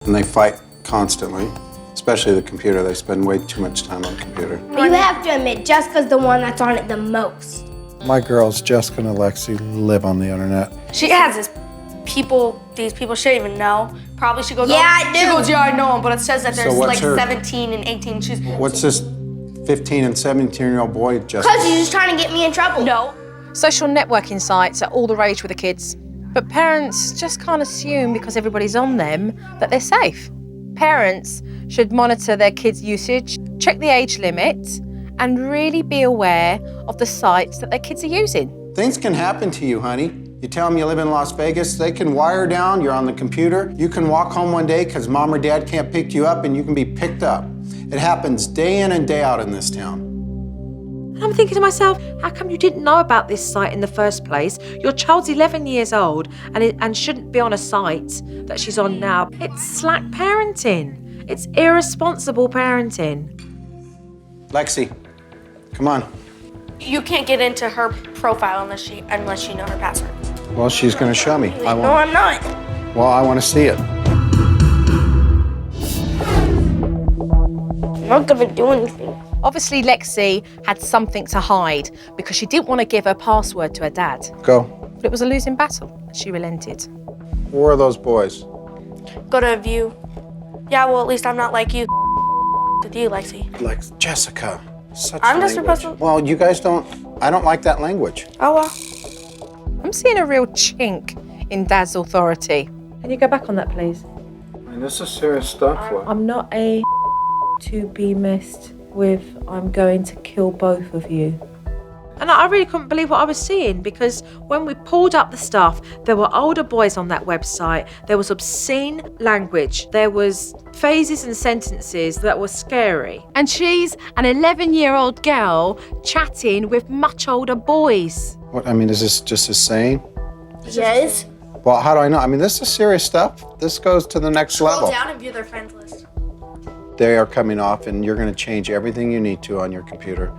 and they fight constantly, especially the computer. They spend way too much time on the computer. You have to admit, Jessica's the one that's on it the most. My girls, Jessica and Alexi, live on the internet. She has these people she didn't even know. Probably she goes, yeah, I do. She goes, yeah, I know him, but it says that there's So like what's her- 17 and 18. She's What's this 15 and 17-year-old boy, Jessica? Because he's just trying to get me in trouble. No. Social networking sites are all the rage with the kids. But parents just can't assume because everybody's on them that they're safe. Parents should monitor their kids' usage, check the age limit, and really be aware of the sites that their kids are using. Things can happen to you, honey. You tell them you live in Las Vegas, they can wire down, you're on the computer. You can walk home one day because mom or dad can't pick you up and you can be picked up. It happens day in and day out in this town. I'm thinking to myself, how come you didn't know about this site in the first place? Your child's 11 years old and shouldn't be on a site that she's on now. It's slack parenting. It's irresponsible parenting. Lexi, come on. You can't get into her profile unless you know her password. Well, she's gonna show me. No, I'm not. Well, I want to see it. I'm not gonna do anything. Obviously, Lexi had something to hide because she didn't want to give her password to her dad. Go. But it was a losing battle. She relented. Where are those boys? Go to view. Yeah, well, at least I'm not like you with you, Lexi. Like Jessica. Such I'm just language. supposed to- Well, you guys don't. I don't like that language. Oh, well. I'm seeing a real chink in Dad's authority. Can you go back on that, please? I mean, this is serious stuff. I'm not a to be messed with. I'm going to kill both of you. And I really couldn't believe what I was seeing because when we pulled up the stuff, there were older boys on that website. There was obscene language. There was phrases and sentences that were scary. And she's an 11-year-old girl chatting with much older boys. What? I mean, is this just a saying? Yes. Well, how do I know? I mean, this is serious stuff. This goes to the next Scroll level. down and view their friends list. They are coming off, and you're going to change everything you need to on your computer.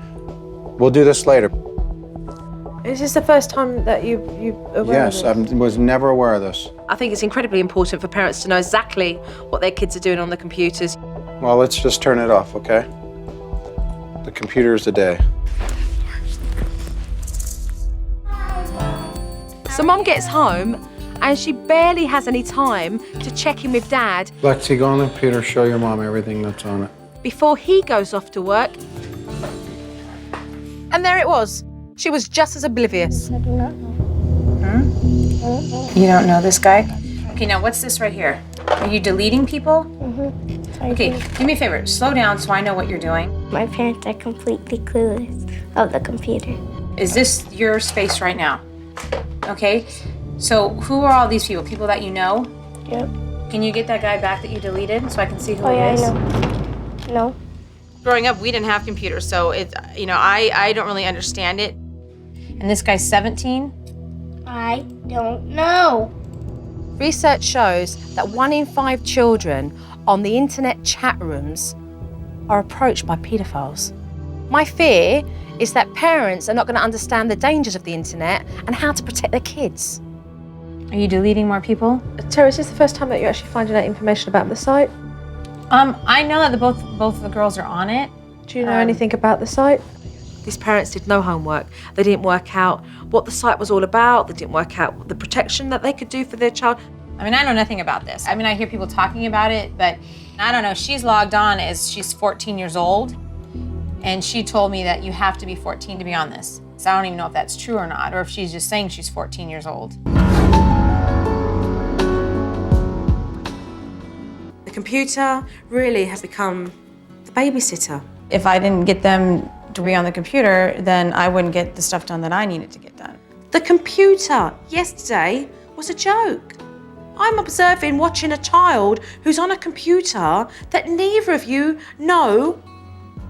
We'll do this later. Is this the first time that you aware Yes, of I this? was never aware of this. I think it's incredibly important for parents to know exactly what their kids are doing on the computers. Well, let's just turn it off, okay? The computer is the day. So Mum gets home and she barely has any time to check in with Dad Lexi, go on the computer, show your mom everything that's on it. before he goes off to work. And there it was. She was just as oblivious. You don't know this guy? Okay, now what's this right here? Are you deleting people? Okay, do me a favor. Slow down so I know what you're doing. My parents are completely clueless of the computer. Is this your space right now? Okay, so who are all these people? People that you know? Yep. Can you get that guy back that you deleted so I can see who Oh, it yeah, is? I know. No. Growing up, we didn't have computers, so it's, you know, I don't really understand it. And this guy's 17? I don't know. Research shows that 1 in 5 children on the internet chat rooms are approached by paedophiles. My fear is that parents are not going to understand the dangers of the internet and how to protect their kids. Are you deleting more people? Terry, is this the first time that you're actually finding out information about the site? I know that both of the girls are on it. Do you know anything about the site? These parents did no homework. They didn't work out what the site was all about. They didn't work out the protection that they could do for their child. I mean, I know nothing about this. I mean, I hear people talking about it, but I don't know. She's logged on as she's 14 years old, and she told me that you have to be 14 to be on this. So I don't even know if that's true or not, or if she's just saying she's 14 years old. The computer really has become the babysitter. If I didn't get them to be on the computer, then I wouldn't get the stuff done that I needed to get done. The computer yesterday was a joke. I'm observing watching a child who's on a computer that neither of you know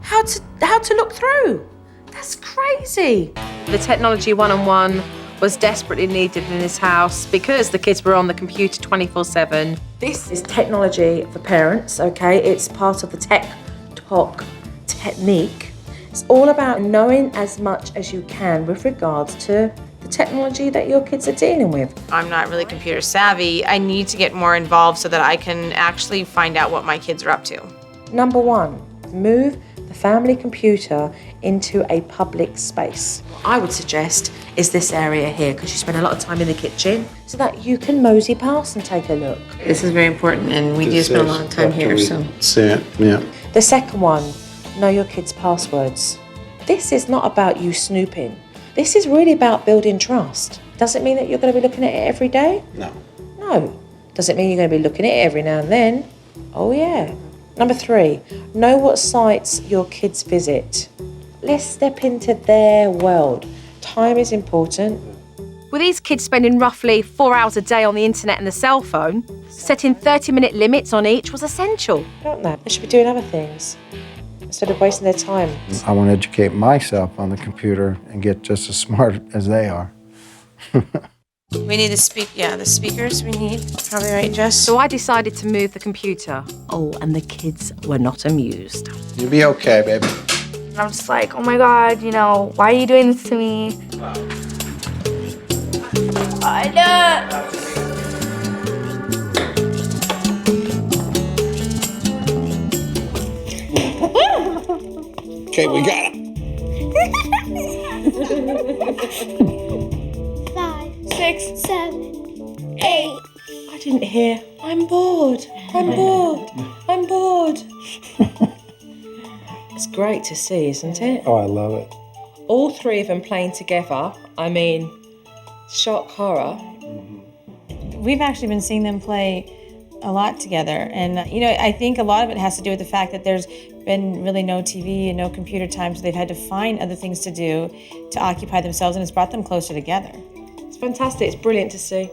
how to look through. That's crazy. The technology one-on-one was desperately needed in this house because the kids were on the computer 24/7. This is technology for parents, okay? It's part of the tech talk technique. It's all about knowing as much as you can with regards to the technology that your kids are dealing with. I'm not really computer savvy. I need to get more involved so that I can actually find out what my kids are up to. Number 1, move the family computer into a public space. What I would suggest is this area here, because you spend a lot of time in the kitchen, so that you can mosey past and take a look. This is very important, and we do spend a lot of time here, so. See it, yeah. The second one, know your kids' passwords. This is not about you snooping. This is really about building trust. Does it mean that you're going to be looking at it every day? No. No. Does it mean you're going to be looking at it every now and then? Oh yeah. Number 3, know what sites your kids visit. Let's step into their world. Time is important. With these kids spending roughly 4 hours a day on the internet and the cell phone, setting 30-minute limits on each was essential. Don't they? They should be doing other things instead of wasting their time. I want to educate myself on the computer and get just as smart as they are. We need the speakers we need. Probably right, Jess? So I decided to move the computer. Oh, and the kids were not amused. You'll be okay, baby. And I'm just like, oh my God, you know, why are you doing this to me? I know. Okay, we got him. 5, 6, 7, 8. I didn't hear. I'm bored. I'm bored. I'm bored. It's great to see, isn't it? Oh, I love it. All 3 of them playing together. I mean, shock horror. We've actually been seeing them play a lot together. And, you know, I think a lot of it has to do with the fact that there's been really no TV and no computer time, so they've had to find other things to do to occupy themselves, and it's brought them closer together. It's fantastic. It's brilliant to see.